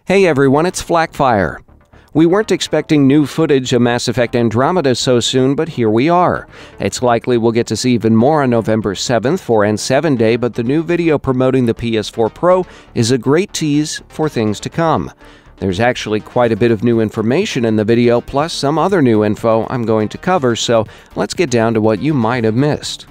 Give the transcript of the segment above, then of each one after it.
Hey everyone, it's Flackfire. We weren't expecting new footage of Mass Effect Andromeda so soon, but here we are. It's likely we'll get to see even more on November 7th for N7 Day, but the new video promoting the PS4 Pro is a great tease for things to come. There's actually quite a bit of new information in the video, plus some other new info I'm going to cover, so let's get down to what you might have missed.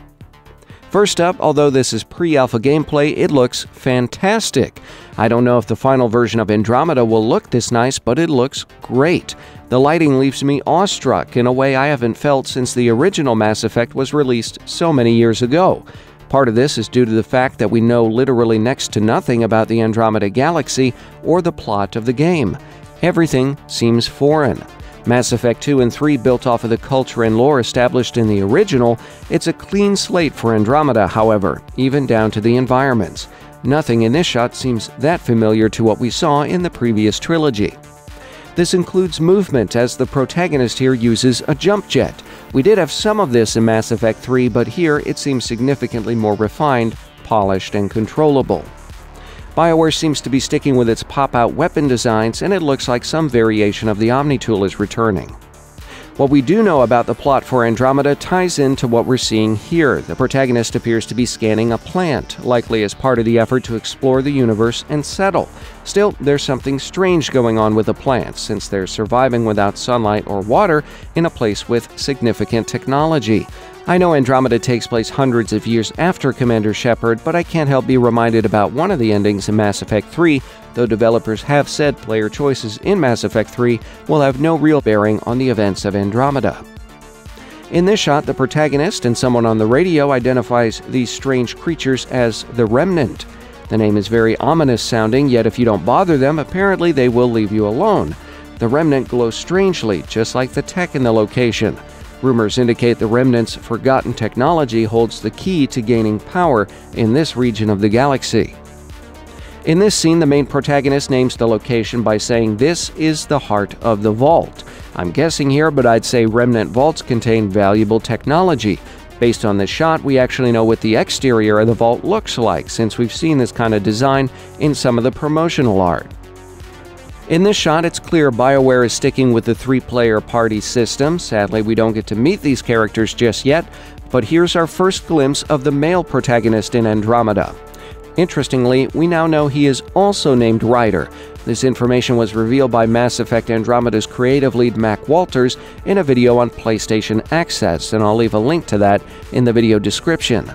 First up, although this is pre-alpha gameplay, it looks fantastic. I don't know if the final version of Andromeda will look this nice, but it looks great. The lighting leaves me awestruck in a way I haven't felt since the original Mass Effect was released so many years ago. Part of this is due to the fact that we know literally next to nothing about the Andromeda galaxy or the plot of the game. Everything seems foreign. Mass Effect 2 and 3 built off of the culture and lore established in the original. It's a clean slate for Andromeda, however, even down to the environments. Nothing in this shot seems that familiar to what we saw in the previous trilogy. This includes movement, as the protagonist here uses a jump jet. We did have some of this in Mass Effect 3, but here it seems significantly more refined, polished, and controllable. BioWare seems to be sticking with its pop-out weapon designs, and it looks like some variation of the Omni tool is returning. What we do know about the plot for Andromeda ties into what we're seeing here. The protagonist appears to be scanning a plant, likely as part of the effort to explore the universe and settle. Still, there's something strange going on with the plants, since they're surviving without sunlight or water in a place with significant technology. I know Andromeda takes place hundreds of years after Commander Shepard, but I can't help be reminded about one of the endings in Mass Effect 3, though developers have said player choices in Mass Effect 3 will have no real bearing on the events of Andromeda. In this shot, the protagonist and someone on the radio identifies these strange creatures as the Remnant. The name is very ominous sounding, yet if you don't bother them, apparently they will leave you alone. The Remnant glow strangely, just like the tech in the location. Rumors indicate the Remnant's forgotten technology holds the key to gaining power in this region of the galaxy. In this scene, the main protagonist names the location by saying this is the heart of the vault. I'm guessing here, but I'd say Remnant vaults contain valuable technology. Based on this shot, we actually know what the exterior of the vault looks like, since we've seen this kind of design in some of the promotional art. In this shot, it's clear BioWare is sticking with the three-player party system. Sadly, we don't get to meet these characters just yet, but here's our first glimpse of the male protagonist in Andromeda. Interestingly, we now know he is also named Ryder. This information was revealed by Mass Effect Andromeda's creative lead Mac Walters in a video on PlayStation Access, and I'll leave a link to that in the video description.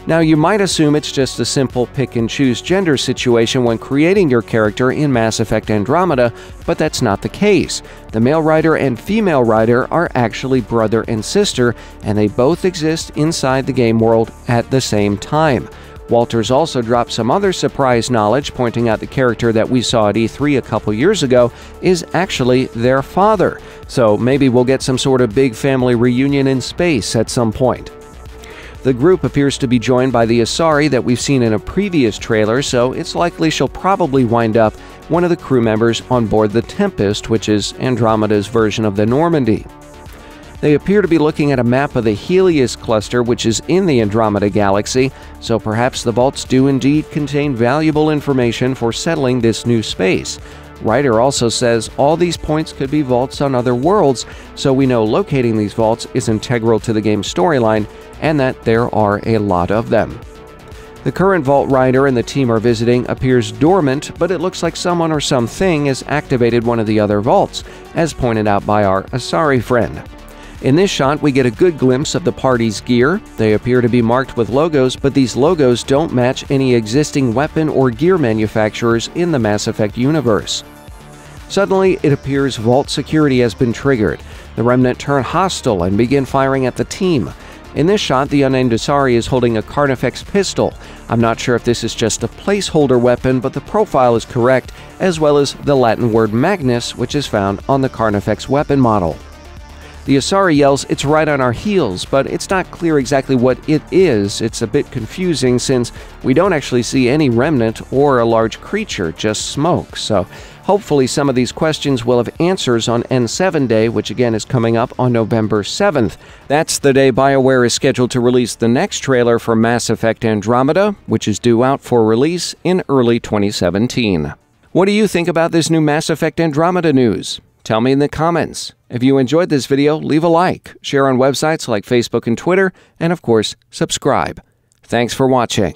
Now, you might assume it's just a simple pick-and-choose gender situation when creating your character in Mass Effect Andromeda, but that's not the case. The male Ryder and female Ryder are actually brother and sister, and they both exist inside the game world at the same time. Walters also dropped some other surprise knowledge, pointing out the character that we saw at E3 a couple years ago is actually their father. So maybe we'll get some sort of big family reunion in space at some point. The group appears to be joined by the Asari that we've seen in a previous trailer, so it's likely she'll probably wind up one of the crew members on board the Tempest, which is Andromeda's version of the Normandy. They appear to be looking at a map of the Helios cluster, which is in the Andromeda galaxy, so perhaps the vaults do indeed contain valuable information for settling this new space. Ryder also says all these points could be vaults on other worlds, so we know locating these vaults is integral to the game's storyline, and that there are a lot of them. The current vault Ryder and the team are visiting appears dormant, but it looks like someone or something has activated one of the other vaults, as pointed out by our Asari friend. In this shot, we get a good glimpse of the party's gear. They appear to be marked with logos, but these logos don't match any existing weapon or gear manufacturers in the Mass Effect universe. Suddenly, it appears vault security has been triggered. The Remnant turn hostile and begin firing at the team. In this shot, the unnamed Asari is holding a Carnifex pistol. I'm not sure if this is just a placeholder weapon, but the profile is correct, as well as the Latin word Magnus, which is found on the Carnifex weapon model. The Asari yells, "It's right on our heels," but it's not clear exactly what it is. It's a bit confusing since we don't actually see any remnant or a large creature, just smoke. So hopefully some of these questions will have answers on N7 Day, which again is coming up on November 7th. That's the day BioWare is scheduled to release the next trailer for Mass Effect Andromeda, which is due out for release in early 2017. What do you think about this new Mass Effect Andromeda news? Tell me in the comments. If you enjoyed this video, leave a like, share on websites like Facebook and Twitter, and of course, subscribe. Thanks for watching.